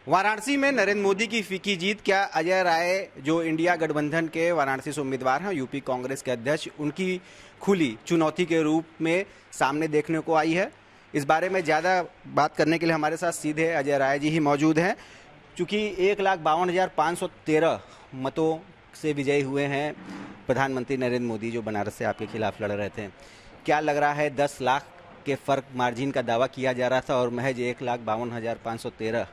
वाराणसी में नरेंद्र मोदी की फीकी जीत, क्या अजय राय जो इंडिया गठबंधन के वाराणसी से उम्मीदवार हैं, यूपी कांग्रेस के अध्यक्ष, उनकी खुली चुनौती के रूप में सामने देखने को आई है? इस बारे में ज़्यादा बात करने के लिए हमारे साथ सीधे अजय राय जी ही मौजूद हैं। चूँकि 1,52,513 मतों से विजयी हुए हैं प्रधानमंत्री नरेंद्र मोदी, जो बनारस से आपके खिलाफ लड़ रहे थे। क्या लग रहा है, 10 लाख के फ़र्क मार्जिन का दावा किया जा रहा था और महज 1,52,513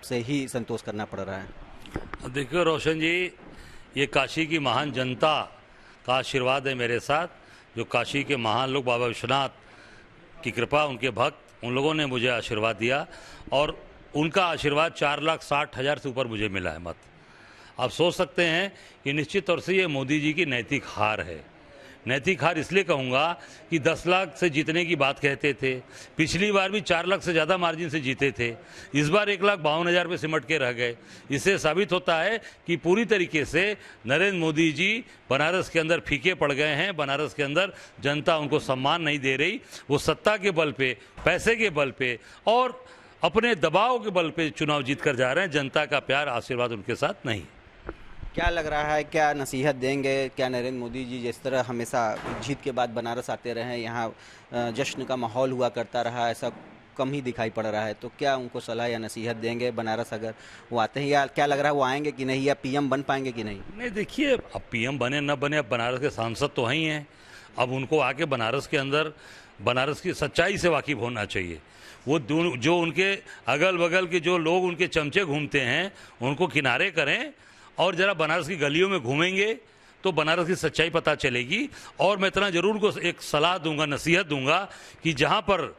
से ही संतोष करना पड़ रहा है? देखिए रोशन जी, ये काशी की महान जनता का आशीर्वाद है मेरे साथ। जो काशी के महान लोग, बाबा विश्वनाथ की कृपा, उनके भक्त, उन लोगों ने मुझे आशीर्वाद दिया और उनका आशीर्वाद 4,60,000 से ऊपर मुझे मिला है मत। आप सोच सकते हैं कि निश्चित तौर से ये मोदी जी की नैतिक हार है। नैतिक हार इसलिए कहूँगा कि 10 लाख से जीतने की बात कहते थे, पिछली बार भी 4 लाख से ज़्यादा मार्जिन से जीते थे, इस बार 1,52,000 पे सिमट के रह गए। इससे साबित होता है कि पूरी तरीके से नरेंद्र मोदी जी बनारस के अंदर फीके पड़ गए हैं। बनारस के अंदर जनता उनको सम्मान नहीं दे रही। वो सत्ता के बल पे, पैसे के बल पे और अपने दबाव के बल पे चुनाव जीत कर जा रहे हैं। जनता का प्यार, आशीर्वाद उनके साथ नहीं। क्या लग रहा है, क्या नसीहत देंगे? क्या नरेंद्र मोदी जी जिस तरह हमेशा जीत के बाद बनारस आते रहे, यहाँ जश्न का माहौल हुआ करता रहा, ऐसा कम ही दिखाई पड़ रहा है, तो क्या उनको सलाह या नसीहत देंगे बनारस अगर वो आते हैं? या क्या लग रहा है, वो आएंगे कि नहीं, या पीएम बन पाएंगे कि नहीं? नहीं, देखिए, अब पीएम बने न बने, अब बनारस के सांसद तो ही हैं। अब उनको आके बनारस के अंदर बनारस की सच्चाई से वाकिफ होना चाहिए। वो जो उनके अगल बगल के जो लोग उनके चमचे घूमते हैं, उनको किनारे करें और ज़रा बनारस की गलियों में घूमेंगे तो बनारस की सच्चाई पता चलेगी। और मैं इतना ज़रूर उनको एक सलाह दूंगा, नसीहत दूंगा कि जहाँ पर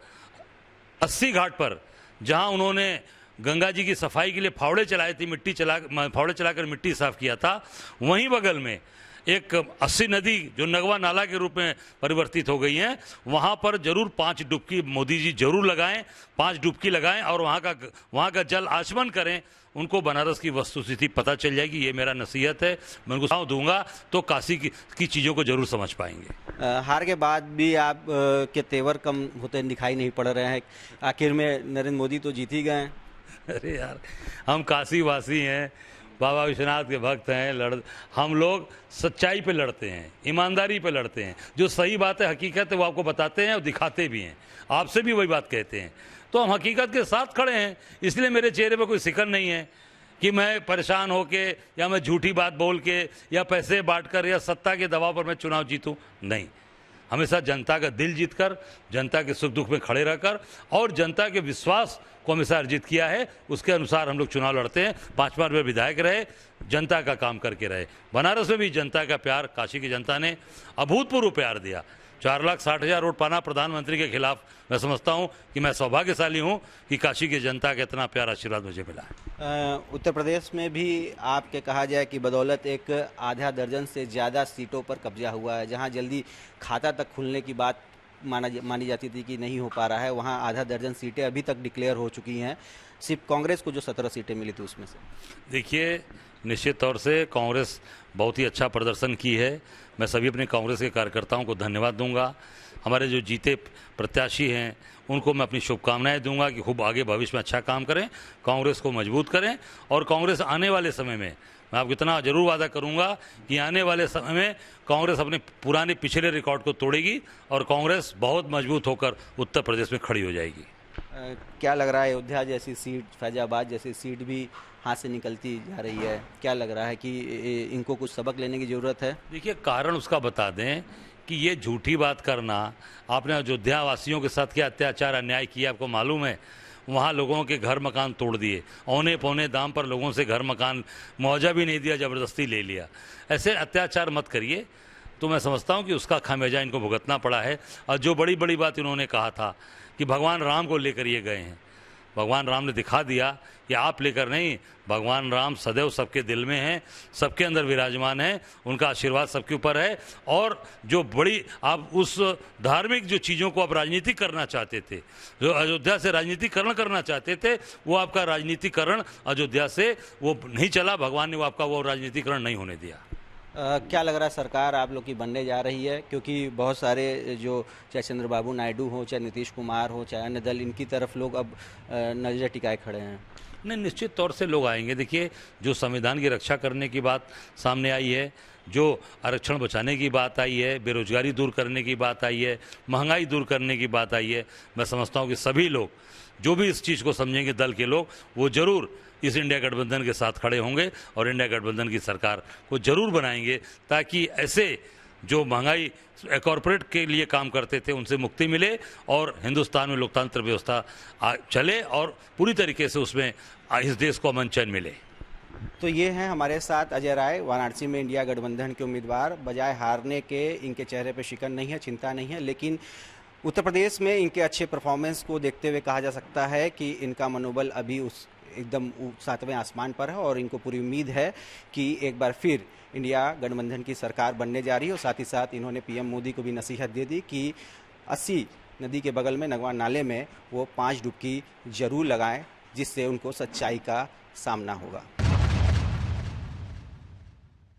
80 घाट पर जहाँ उन्होंने गंगा जी की सफाई के लिए फावड़े चलाए थे, फावड़े चलाकर मिट्टी साफ किया था, वहीं बगल में एक 80 नदी जो नगवा नाला के रूप में परिवर्तित हो गई हैं, वहाँ पर जरूर 5 डुबकी मोदी जी जरूर लगाएं, 5 डुबकी लगाएं और वहाँ का जल आचमन करें। उनको बनारस की वस्तुस्थिति पता चल जाएगी। ये मेरा नसीहत है, मैं उनको सलाह दूंगा तो काशी की चीज़ों को जरूर समझ पाएंगे। हार के बाद भी आप के तेवर कम होते दिखाई नहीं पड़ रहे हैं। आखिर में नरेंद्र मोदी तो जीत ही गए। अरे यार, हम काशी वासी हैं, बाबा विश्वनाथ के भक्त हैं। हम लोग सच्चाई पे लड़ते हैं, ईमानदारी पे लड़ते हैं। जो सही बात है, हकीकत है, वो आपको बताते हैं और दिखाते भी हैं। आपसे भी वही बात कहते हैं, तो हम हकीकत के साथ खड़े हैं। इसलिए मेरे चेहरे पे कोई सिकन नहीं है कि मैं परेशान होके या मैं झूठी बात बोल के या पैसे बांटकर या सत्ता के दबाव पर मैं चुनाव जीतूं। नहीं, हमेशा जनता का दिल जीतकर, जनता के सुख दुख में खड़े रहकर और जनता के विश्वास को हमेशा अर्जित किया है। उसके अनुसार हम लोग चुनाव लड़ते हैं। 5 बार वे विधायक रहे, जनता का काम करके रहे। बनारस में भी जनता का प्यार, काशी की जनता ने अभूतपूर्व प्यार दिया। 4,60,000 वोट पाना प्रधानमंत्री के खिलाफ, मैं समझता हूं कि मैं सौभाग्यशाली हूं कि काशी की जनता का इतना प्यार, आशीर्वाद मुझे मिला है। उत्तर प्रदेश में भी आपके कहा जाए कि बदौलत एक आधा दर्जन से ज़्यादा सीटों पर कब्जा हुआ है। जहां जल्दी खाता तक खुलने की बात मानी जाती थी कि नहीं हो पा रहा है, वहां आधा दर्जन सीटें अभी तक डिक्लेयर हो चुकी हैं। सिर्फ कांग्रेस को जो 17 सीटें मिली थी उसमें से। देखिए, निश्चित तौर से कांग्रेस बहुत ही अच्छा प्रदर्शन की है। मैं सभी अपने कांग्रेस के कार्यकर्ताओं को धन्यवाद दूंगा। हमारे जो जीते प्रत्याशी हैं उनको मैं अपनी शुभकामनाएं दूंगा कि खूब आगे भविष्य में अच्छा काम करें, कांग्रेस को मजबूत करें। और कांग्रेस आने वाले समय में, मैं आपको इतना जरूर वादा करूंगा कि आने वाले समय में कांग्रेस अपने पुराने पिछले रिकॉर्ड को तोड़ेगी और कांग्रेस बहुत मजबूत होकर उत्तर प्रदेश में खड़ी हो जाएगी। क्या लग रहा है, अयोध्या जैसी सीट, फैजाबाद जैसी सीट भी हाथ से निकलती जा रही है? क्या लग रहा है कि इनको कुछ सबक लेने की ज़रूरत है? देखिए, कारण उसका बता दें कि ये झूठी बात करना, आपने अयोध्या वासियों के साथ क्या अत्याचार अन्याय किया आपको मालूम है। वहाँ लोगों के घर मकान तोड़ दिए, औने पौने दाम पर लोगों से घर मकान मुआवजा भी नहीं दिया, ज़बरदस्ती ले लिया। ऐसे अत्याचार मत करिए। तो मैं समझता हूँ कि उसका खामियाजा इनको भुगतना पड़ा है। और जो बड़ी बड़ी बात इन्होंने कहा था कि भगवान राम को लेकर ये गए हैं, भगवान राम ने दिखा दिया कि आप लेकर नहीं, भगवान राम सदैव सबके दिल में हैं, सबके अंदर विराजमान हैं, उनका आशीर्वाद सबके ऊपर है। और जो बड़ी आप उस धार्मिक जो चीज़ों को आप राजनीतिक करना चाहते थे, जो अयोध्या से राजनीतिकरण करना चाहते थे, वो आपका राजनीतिकरण अयोध्या से वो नहीं चला। भगवान ने वो आपका वो राजनीतिकरण नहीं होने दिया। क्या लग रहा है, सरकार आप लोग की बनने जा रही है? क्योंकि बहुत सारे जो चाहे चंद्रबाबू नायडू हो, चाहे नीतीश कुमार हो, चाहे अन्य दल, इनकी तरफ लोग अब नज़र टिकाए खड़े हैं। नहीं, निश्चित तौर से लोग आएंगे। देखिए, जो संविधान की रक्षा करने की बात सामने आई है, जो आरक्षण बचाने की बात आई है, बेरोजगारी दूर करने की बात आई है, महंगाई दूर करने की बात आई है, मैं समझता हूँ कि सभी लोग जो भी इस चीज़ को समझेंगे, दल के लोग, वो जरूर इस इंडिया गठबंधन के साथ खड़े होंगे और इंडिया गठबंधन की सरकार को जरूर बनाएंगे, ताकि ऐसे जो महंगाई कॉरपोरेट के लिए काम करते थे उनसे मुक्ति मिले और हिंदुस्तान में लोकतंत्र व्यवस्था चले और पूरी तरीके से उसमें इस देश को अमन चैन मिले। तो ये हैं हमारे साथ अजय राय, वाराणसी में इंडिया गठबंधन के उम्मीदवार। बजाय हारने के इनके चेहरे पर शिकन नहीं है, चिंता नहीं है, लेकिन उत्तर प्रदेश में इनके अच्छे परफॉर्मेंस को देखते हुए कहा जा सकता है कि इनका मनोबल अभी उस एकदम 7वें आसमान पर है और इनको पूरी उम्मीद है कि एक बार फिर इंडिया गठबंधन की सरकार बनने जा रही है। और साथ ही साथ इन्होंने पीएम मोदी को भी नसीहत दे दी कि 80 नदी के बगल में नगवा नाले में वो 5 डुबकी जरूर लगाएं, जिससे उनको सच्चाई का सामना होगा।